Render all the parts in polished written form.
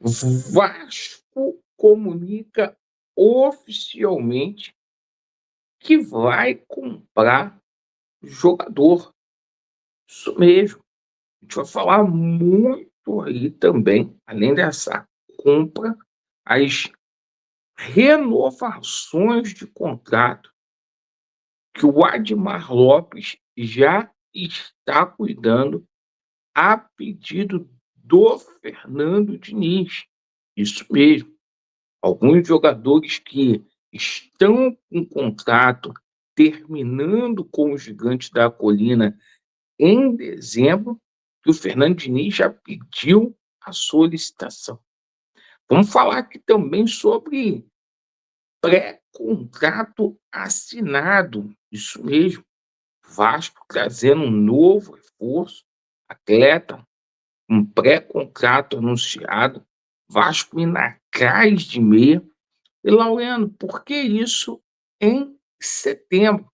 Vasco comunica oficialmente que vai comprar jogador. Isso mesmo. A gente vai falar muito aí também, além dessa compra, as renovações de contrato que o Admar Lopes já está cuidando a pedido do Fernando Diniz. Isso mesmo. Alguns jogadores que estão com contrato terminando com o Gigante da Colina em dezembro, que o Fernando Diniz já pediu a solicitação. Vamos falar aqui também sobre pré-contrato assinado. Isso mesmo. Vasco trazendo um novo reforço, atleta, um pré-contrato anunciado. Vasco indo atrás de meia. E Laureano, por que isso em setembro,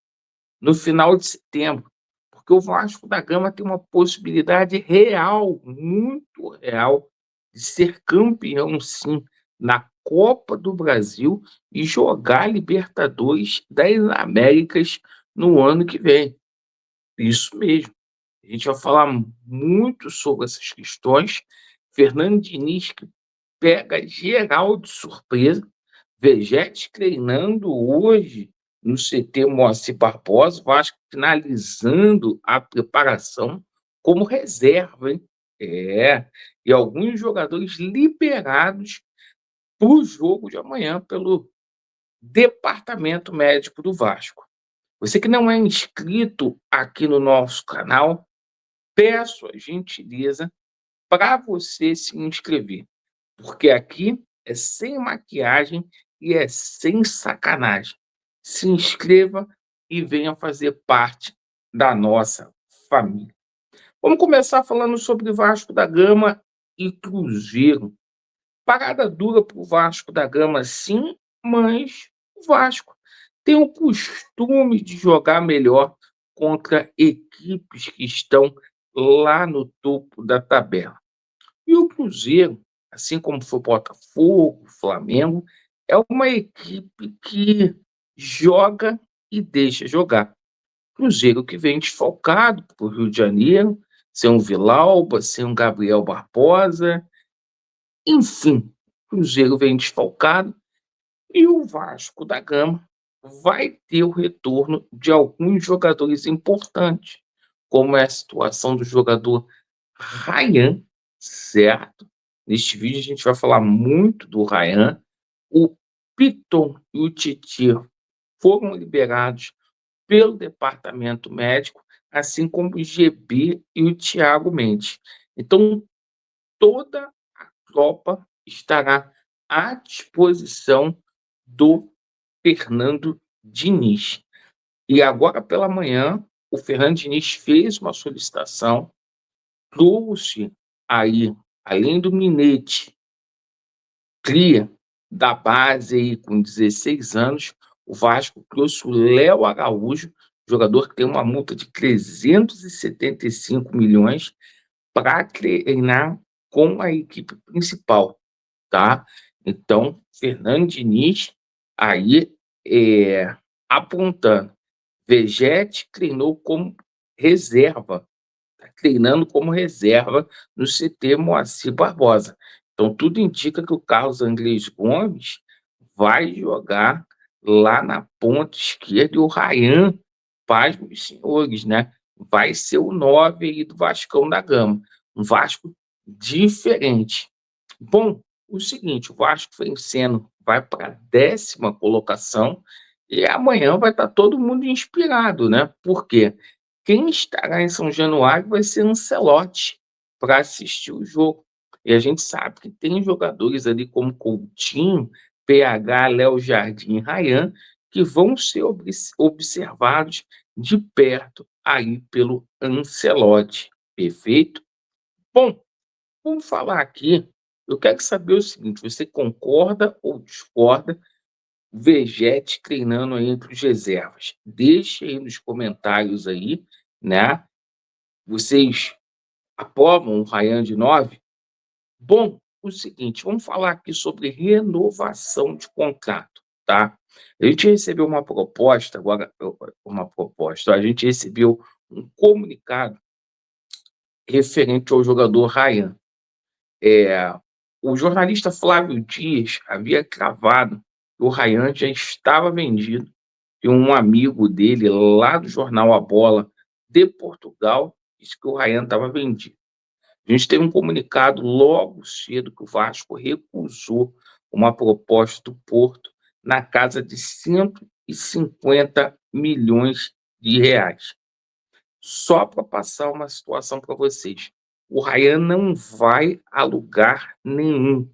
no final de setembro? Porque o Vasco da Gama tem uma possibilidade real, muito real, de ser campeão, sim, na Copa do Brasil e jogar Libertadores das Américas no ano que vem. Isso mesmo. A gente vai falar muito sobre essas questões. Fernando Diniz que pega geral de surpresa. Vegetes treinando hoje no CT Moacir Barbosa, Vasco finalizando a preparação como reserva, hein? É, e alguns jogadores liberados para o jogo de amanhã pelo departamento médico do Vasco. Você que não é inscrito aqui no nosso canal, peço a gentileza para você se inscrever, porque aqui é sem maquiagem e é sem sacanagem. Se inscreva e venha fazer parte da nossa família. Vamos começar falando sobre Vasco da Gama e Cruzeiro. Parada dura para o Vasco da Gama, sim, mas o Vasco tem o costume de jogar melhor contra equipes que estão lá no topo da tabela. E o Cruzeiro, assim como foi o Botafogo, o Flamengo, é uma equipe que joga e deixa jogar. Cruzeiro que vem desfalcado para o Rio de Janeiro, sem um Vilauba, sem um Gabriel Barbosa, enfim, Cruzeiro vem desfalcado e o Vasco da Gama vai ter o retorno de alguns jogadores importantes, como é a situação do jogador Ryan, certo? Neste vídeo a gente vai falar muito do Ryan. O Piton e o Titi foram liberados pelo departamento médico, assim como o GB e o Thiago Mendes. Então, toda a tropa estará à disposição do Fernando Diniz. E agora pela manhã, o Fernando Diniz fez uma solicitação, trouxe aí, além do Minete, cria da base aí com 16 anos, o Vasco trouxe o Léo Araújo, jogador que tem uma multa de 375 milhões, para treinar com a equipe principal, tá? Então, Fernando Diniz aí apontando. Vegete treinou como reserva, tá treinando como reserva no CT Moacir Barbosa. Então, tudo indica que o Carlos Andrés Gomes vai jogar lá na ponta esquerda e o Ryan, pasmem os senhores, né? Vai ser o 9 aí do Vascão da Gama. Um Vasco diferente. Bom, o seguinte, o Vasco vencendo vai para a 10ª colocação e amanhã vai estar todo mundo inspirado, né? Por quê? Quem estará em São Januário vai ser Ancelotti para assistir o jogo. E a gente sabe que tem jogadores ali como Coutinho, PH, Léo Jardim e Ryan que vão ser observados de perto aí pelo Ancelotti. Perfeito? Bom, vamos falar aqui. Eu quero saber o seguinte: você concorda ou discorda? Vegete treinando aí entre os reservas. Deixe aí nos comentários aí, né? Vocês aprovam o Ryan de 9? Bom, o seguinte, vamos falar aqui sobre renovação de contrato, tá? A gente recebeu uma proposta agora, a gente recebeu um comunicado referente ao jogador Ryan. Eh, o jornalista Flávio Dias havia cravado que o Ryan já estava vendido, e um amigo dele lá do jornal A Bola de Portugal disse que o Ryan estava vendido. A gente teve um comunicado logo cedo que o Vasco recusou uma proposta do Porto na casa de 150 milhões de reais. Só para passar uma situação para vocês, o Ryan não vai a lugar nenhum.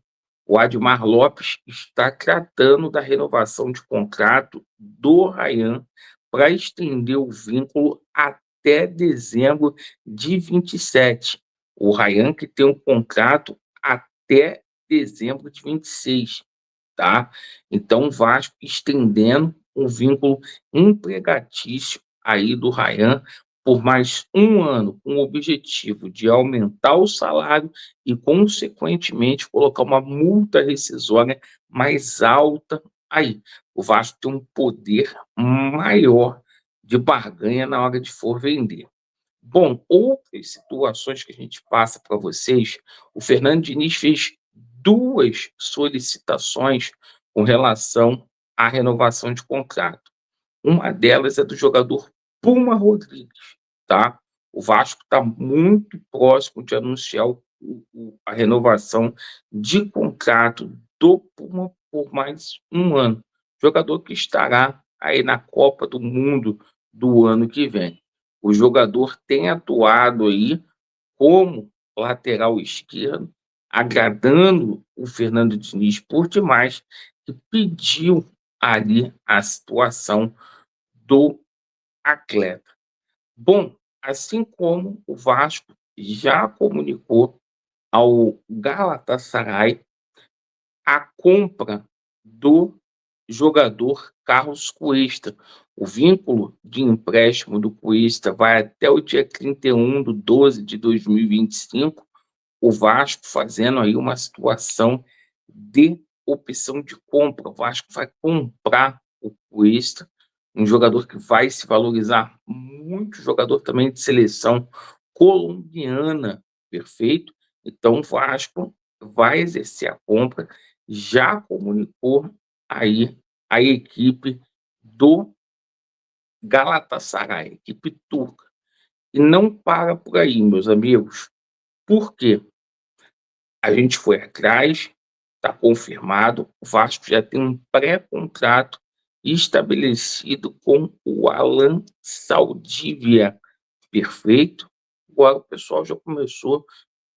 O Admar Lopes está tratando da renovação de contrato do Ryan para estender o vínculo até dezembro de 27. O Ryan que tem um contrato até dezembro de 26, tá? Então, o Vasco estendendo um vínculo empregatício aí do Ryan por mais um ano, com o objetivo de aumentar o salário e, consequentemente, colocar uma multa rescisória mais alta aí. O Vasco tem um poder maior de barganha na hora de for vender. Bom, outras situações que a gente passa para vocês, o Fernando Diniz fez duas solicitações com relação à renovação de contrato. Uma delas é do jogador Puma Rodrigues, tá? O Vasco está muito próximo de anunciar a renovação de contrato do Puma por mais um ano. Jogador que estará aí na Copa do Mundo do ano que vem. O jogador tem atuado aí como lateral esquerdo, agradando o Fernando Diniz por demais, que pediu ali a situação do atleta. Bom, assim como o Vasco já comunicou ao Galatasaray a compra do jogador Carlos Cuesta. O vínculo de empréstimo do Cuesta vai até o dia 31/12/2025. O Vasco fazendo aí uma situação de opção de compra. O Vasco vai comprar o Cuesta, um jogador que vai se valorizar muito, jogador também de seleção colombiana, perfeito? Então o Vasco vai exercer a compra, já comunicou aí a equipe do Galatasaray, equipe turca. E não para por aí, meus amigos. Por quê? A gente foi atrás, está confirmado, o Vasco já tem um pré-contrato estabelecido com o Alan Saldívia, perfeito? Agora o pessoal já começou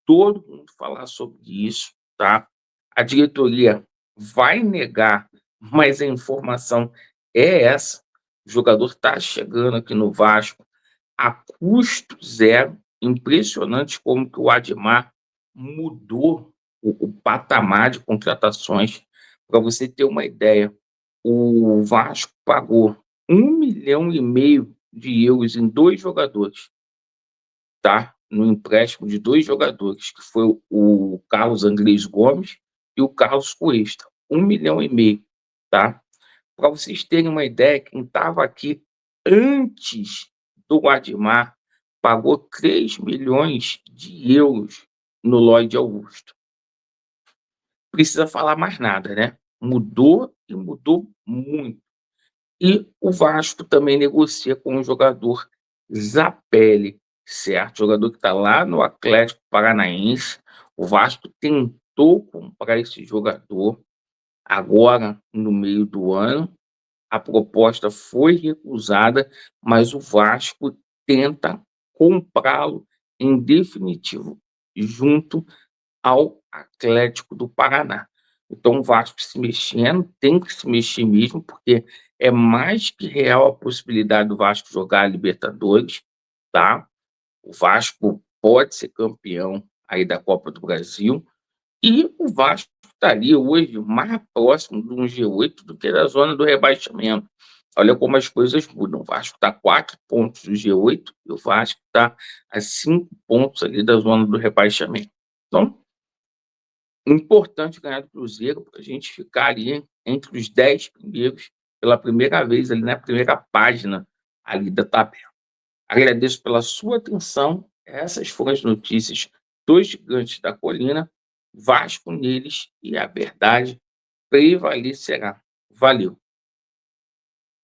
todo mundo falar sobre isso, tá? A diretoria vai negar, mas a informação é essa. O jogador está chegando aqui no Vasco a custo zero. Impressionante como que o Admar mudou o patamar de contratações. Para você ter uma ideia, o Vasco pagou 1,5 milhão de euros em dois jogadores, tá? No empréstimo de dois jogadores, que foi o Carlos Andrés Gomes e o Carlos Cuesta. 1,5 milhão, tá? Para vocês terem uma ideia, quem estava aqui antes do Admar pagou 3 milhões de euros no Lloyd Augusto. Precisa falar mais nada, né? Mudou e mudou muito. E o Vasco também negocia com o jogador Zapelli, certo? Jogador que está lá no Atlético Paranaense. O Vasco tentou comprar esse jogador agora no meio do ano. A proposta foi recusada, mas o Vasco tenta comprá-lo em definitivo junto ao Atlético do Paraná. Então o Vasco se mexendo, tem que se mexer mesmo, porque é mais que real a possibilidade do Vasco jogar a Libertadores, tá? O Vasco pode ser campeão aí da Copa do Brasil, e o Vasco estaria hoje mais próximo de um G8 do que da zona do rebaixamento. Olha como as coisas mudam. O Vasco está a 4 pontos do G8 e o Vasco está a 5 pontos ali da zona do rebaixamento. Então, Importante ganhar do Cruzeiro para a gente ficar ali entre os 10 primeiros pela primeira vez ali na primeira página ali da tabela. Agradeço pela sua atenção. Essas foram as notícias dos Gigantes da Colina. Vasco neles e a verdade prevalecerá. Valeu.